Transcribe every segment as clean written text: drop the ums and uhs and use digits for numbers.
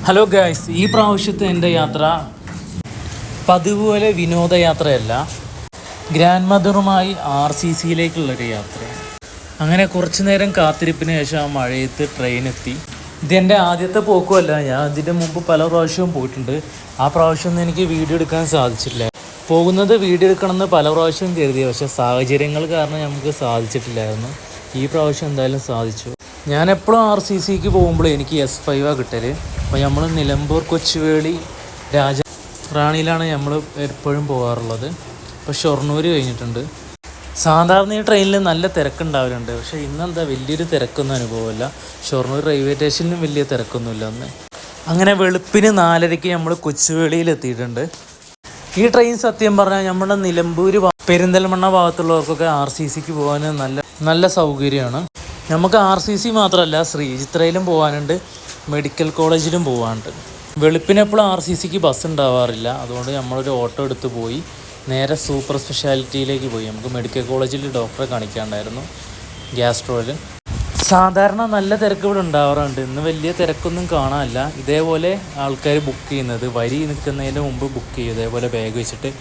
Hello guys, ഈ പ്രാവശ്യത്തെ എൻ്റെ യാത്ര പതിവ് പോലെ വിനോദയാത്രയല്ല, ഗ്രാൻഡ് മദറുമായി RCCയിലേക്കുള്ളൊരു യാത്രയാണ്. അങ്ങനെ കുറച്ച് നേരം കാത്തിരിപ്പിന് ശേഷം ആ മഴയത്ത് ട്രെയിൻ എത്തി. ഇതെൻ്റെ ആദ്യത്തെ പോക്കുമല്ല, ഞാൻ ഇതിൻ്റെ മുമ്പ് പല പ്രാവശ്യവും പോയിട്ടുണ്ട്. ആ പ്രാവശ്യമൊന്നും എനിക്ക് വീഡിയോ എടുക്കാൻ സാധിച്ചിട്ടില്ല. പോകുന്നത് വീഡിയോ എടുക്കണമെന്ന് പല പ്രാവശ്യവും കരുതി, പക്ഷേ സാഹചര്യങ്ങൾ കാരണം നമുക്ക് സാധിച്ചിട്ടില്ലായിരുന്നു. ഈ പ്രാവശ്യം എന്തായാലും സാധിച്ചു. ഞാൻ എപ്പോഴും RCCക്ക് പോകുമ്പോൾ എനിക്ക് S5 കിട്ടൽ. അപ്പോൾ നമ്മൾ നിലമ്പൂർ, കൊച്ചുവേളി, റാണിയിലാണ് നമ്മൾ എപ്പോഴും പോകാറുള്ളത്. ഇപ്പോൾ ഷൊർണൂർ കഴിഞ്ഞിട്ടുണ്ട്. സാധാരണ ഈ ട്രെയിനിൽ നല്ല തിരക്കുണ്ടാവലുണ്ട്, പക്ഷേ ഇന്നെന്താ വലിയൊരു തിരക്കൊന്നും അനുഭവമില്ല. ഷൊർണൂർ റെയിൽവേ സ്റ്റേഷനിലും വലിയ തിരക്കൊന്നുമില്ല അന്ന്. അങ്ങനെ വെളുപ്പിന് 4:30 നമ്മൾ കൊച്ചുവേളിയിൽ എത്തിയിട്ടുണ്ട്. ഈ ട്രെയിൻ സത്യം പറഞ്ഞാൽ നമ്മുടെ നിലമ്പൂർ, പെരിന്തൽമണ്ണ ഭാഗത്തുള്ളവർക്കൊക്കെ RCCക്ക് പോകാൻ നല്ല സൗകര്യമാണ്. നമുക്ക് RCC മാത്രമല്ല, ശ്രീചിത്രയിലും പോകാനുണ്ട്, മെഡിക്കൽ കോളേജിലും പോകാനുണ്ട്. വെളുപ്പിനെപ്പോഴും RCCക്ക് ബസ് ഉണ്ടാവാറില്ല. അതുകൊണ്ട് നമ്മളൊരു ഓട്ടോ എടുത്ത് പോയി നേരെ സൂപ്പർ സ്പെഷ്യാലിറ്റിയിലേക്ക് പോയി. നമുക്ക് മെഡിക്കൽ കോളേജിൽ ഡോക്ടറെ കാണിക്കാനുണ്ടായിരുന്നു, ഗ്യാസ്ട്രോയിൽ. സാധാരണ നല്ല തിരക്ക് ഇവിടെ ഉണ്ടാവാറുണ്ട്. ഇന്ന് വലിയ തിരക്കൊന്നും കാണാനില്ല. ഇതേപോലെ ആൾക്കാർ ബുക്ക് ചെയ്യുന്നത്, വരി നിൽക്കുന്നതിന് മുമ്പ് ബുക്ക് ചെയ്യും. ഇതേപോലെ ബാഗ് വെച്ചിട്ട്,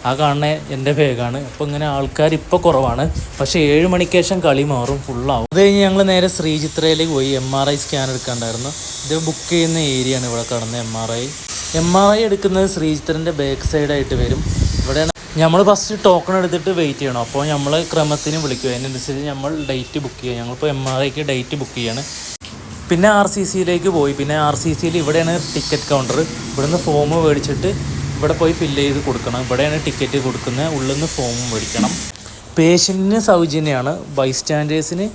ആ കാണുന്ന എൻ്റെ ബാഗാണ്. അപ്പോൾ ഇങ്ങനെ ആൾക്കാർ ഇപ്പോൾ കുറവാണ്, പക്ഷേ 7 മണിക്ക് ശേഷം കളി മാറും, ഫുള്ളാവും. അത് കഴിഞ്ഞ് ഞങ്ങൾ നേരെ ശ്രീചിത്രയിലേക്ക് പോയി. MRI സ്കാൻ എടുക്കാനുണ്ടായിരുന്നു. ഇത് ബുക്ക് ചെയ്യുന്ന ഏരിയയാണ് ഇവിടെ കാണുന്നത്. MRI എടുക്കുന്നത് ശ്രീചിത്രൻ്റെ ബാക്ക് സൈഡായിട്ട് വരും. ഇവിടെ നമ്മൾ ഫസ്റ്റ് ടോക്കൺ എടുത്തിട്ട് വെയിറ്റ് ചെയ്യണം. അപ്പോൾ നമ്മൾ ക്രമത്തിന് വിളിക്കും, അതിനനുസരിച്ച് നമ്മൾ ഡേറ്റ് ബുക്ക് ചെയ്യുക. ഞങ്ങളിപ്പോൾ MRIക്ക് ഡേറ്റ് ബുക്ക് ചെയ്യാണ്. പിന്നെ RCCയിലേക്ക് പോയി. പിന്നെ RCCയിൽ ഇവിടെയാണ് ടിക്കറ്റ് കൗണ്ടർ. ഇവിടുന്ന് ഫോം മേടിച്ചിട്ട് ഇവിടെ പോയി ഫില്ല് ചെയ്ത് കൊടുക്കണം. ഇവിടെയാണ് ടിക്കറ്റ് കൊടുക്കുന്നത്. ഉള്ളിൽ നിന്ന് ഫോമും മേടിക്കണം. പേഷ്യൻറ്റിന് സൗജന്യമാണ്, ബൈസ്റ്റാൻഡേഴ്സിന്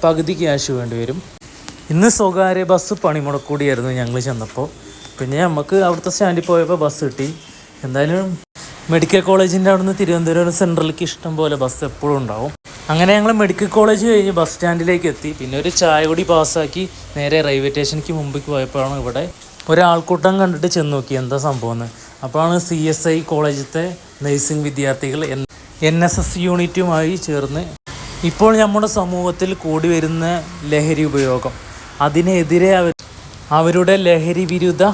പകുതി ക്യാഷ് വേണ്ടി വരും. ഇന്ന് സ്വകാര്യ ബസ് പണിമുടക്കൂടിയായിരുന്നു ഞങ്ങൾ ചെന്നപ്പോൾ. പിന്നെ നമുക്ക് അവിടുത്തെ സ്റ്റാൻഡിൽ പോയപ്പോൾ ബസ് കിട്ടി. എന്തായാലും മെഡിക്കൽ കോളേജിൻ്റെ അവിടുന്ന് തിരുവനന്തപുരം സെൻട്രലിലേക്ക് ഇഷ്ടം പോലെ ബസ് എപ്പോഴും ഉണ്ടാവും. അങ്ങനെ ഞങ്ങൾ മെഡിക്കൽ കോളേജ് കഴിഞ്ഞ് ബസ് സ്റ്റാൻഡിലേക്ക് എത്തി. പിന്നെ ഒരു ചായ കൂടി പാസ്സാക്കി നേരെ റെയിൽവേ സ്റ്റേഷനിലേക്ക് മുമ്പിലേക്ക് പോയപ്പോഴാണ് ഇവിടെ ഒരാൾക്കൂട്ടം കണ്ടിട്ട് ചെന്ന് നോക്കി എന്താ സംഭവം എന്ന്. അപ്പോഴാണ് CSI കോളേജിലത്തെ നഴ്സിംഗ് വിദ്യാർത്ഥികൾ NSS യൂണിറ്റുമായി ചേർന്ന് ഇപ്പോൾ നമ്മുടെ സമൂഹത്തിൽ കൂടി വരുന്ന ലഹരി ഉപയോഗം, അതിനെതിരെ അവരുടെ ലഹരി വിരുദ്ധ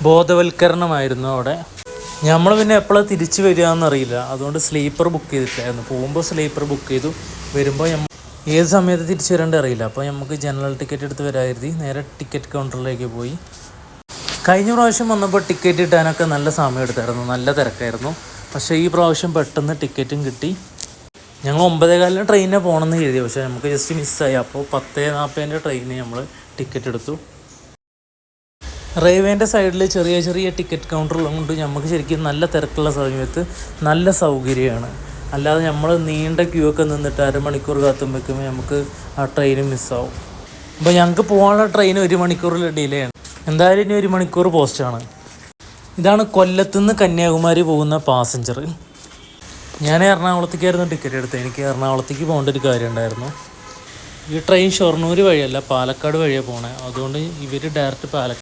ബോധവൽക്കരണമായിരുന്നു അവിടെ. നമ്മൾ പിന്നെ എപ്പോഴാണ് തിരിച്ചു വരികയെന്നറിയില്ല. അതുകൊണ്ട് സ്ലീപ്പർ ബുക്ക് ചെയ്തിട്ടായിരുന്നു. പോകുമ്പോൾ സ്ലീപ്പർ ബുക്ക് ചെയ്തു, വരുമ്പോൾ ഏത് സമയത്ത് തിരിച്ചു വരേണ്ടത് അറിയില്ല. അപ്പോൾ നമുക്ക് ജനറൽ ടിക്കറ്റ് എടുത്ത് വരാതിരുത്തി നേരെ ടിക്കറ്റ് കൗണ്ടറിലേക്ക് പോയി. കഴിഞ്ഞ പ്രാവശ്യം വന്നപ്പോൾ ടിക്കറ്റ് കിട്ടാനൊക്കെ നല്ല സമയം എടുത്തായിരുന്നു, നല്ല തിരക്കായിരുന്നു. പക്ഷേ ഈ പ്രാവശ്യം പെട്ടെന്ന് ടിക്കറ്റും കിട്ടി. ഞങ്ങൾ 9:15 ട്രെയിനിനെ പോകണമെന്ന് കരുതി, പക്ഷേ നമുക്ക് ജസ്റ്റ് മിസ്സായി. അപ്പോൾ 10:40 ട്രെയിനിന് നമ്മൾ ടിക്കറ്റ് എടുത്തു. റെയിൽവേൻ്റെ സൈഡിൽ ചെറിയ ചെറിയ ടിക്കറ്റ് കൗണ്ടറുകളുണ്ട്. നമുക്ക് ശരിക്കും നല്ല തിരക്കുള്ള സമയത്ത് നല്ല സൗകര്യമാണ്. അല്ലാതെ നമ്മൾ നീണ്ട ക്യൂ ഒക്കെ നിന്നിട്ട് അരമണിക്കൂർ കാത്തുമ്പോഴേക്കും നമുക്ക് ആ ട്രെയിൻ മിസ്സാവും. അപ്പോൾ ഞങ്ങൾക്ക് പോകാനുള്ള ട്രെയിൻ 1 മണിക്കൂറിൽ ഡിലേ ആണ്. എന്തായാലും ഇനി 1 മണിക്കൂർ പോസ്റ്റാണ്. ഇതാണ് കൊല്ലത്തുനിന്ന് കന്യാകുമാരി പോകുന്ന പാസഞ്ചർ. ഞാൻ എറണാകുളത്തേക്കായിരുന്നു ടിക്കറ്റ് എടുത്തത്. എനിക്ക് എറണാകുളത്തേക്ക് പോകേണ്ട ഒരു കാര്യം ഉണ്ടായിരുന്നു. ഈ ട്രെയിൻ ഷൊർണൂർ വഴിയല്ല, പാലക്കാട് വഴിയാണ് പോകണേ. അതുകൊണ്ട് ഇവർ ഡയറക്റ്റ്